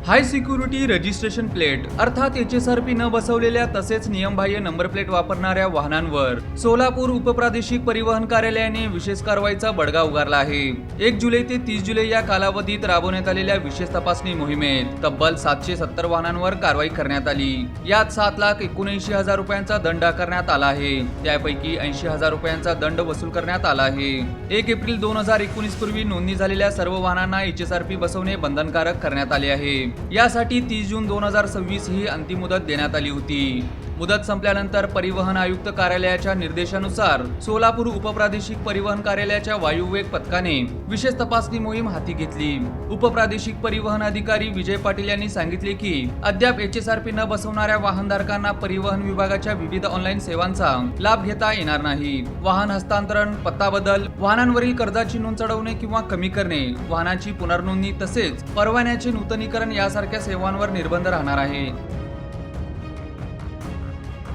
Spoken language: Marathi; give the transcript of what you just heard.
हाय सिक्युरिटी रजिस्ट्रेशन प्लेट अर्थात HSRP न बसवलेल्या तसेच नियमबाह्य नंबर प्लेट वापरणाऱ्या वाहनांवर सोलापूर उपप्रादेशिक परिवहन कार्यालयाने विशेष कारवाईचा बडगा उगारला आहे। 1 जुलै ते 30 जुलै या कालावधीत राबवण्यात आलेल्या विशेष तपासणी मोहिमेत तब्बल 770 वाहनांवर कारवाई करण्यात आली। यात 7,79,000 रुपयांचा दंड आकारण्यात आला आहे। त्यापैकी 80,000 रुपयांचा दंड वसूल करण्यात आला आहे। 1 एप्रिल 2019 पूर्वी नोंदणी झालेल्या सर्व वाहनांना HSRP बसवणे बंधनकारक करण्यात आले आहे। यासाठी 30 जून 2026 ही अंतिम मुदत देण्यात आली होती। मुदत संपल्यानंतर परिवहन आयुक्त कार्यालयाच्या निर्देशानुसार सोलापूर उपप्रादेशिक परिवहन कार्यालयाच्या वायुवेग पथकाने विशेष तपासणी मोहीम हाती घेतली। उपप्रादेशिक परिवहन अधिकारी विजय पाटील यांनी सांगितले की अद्याप HSRP न बसवणाऱ्या वाहनधारकांना परिवहन विभागाच्या विविध ऑनलाईन सेवांचा लाभ घेता येणार नाही। वाहन हस्तांतरण, पत्ता बदल, वाहनांवरील कर्जाची नोंद चढवणे किंवा कमी करणे, वाहनाची पुनर्नोंदणी तसेच परवान्याचे नूतनीकरण यासारख्या सेवांवर निर्बंध राहणार आहे।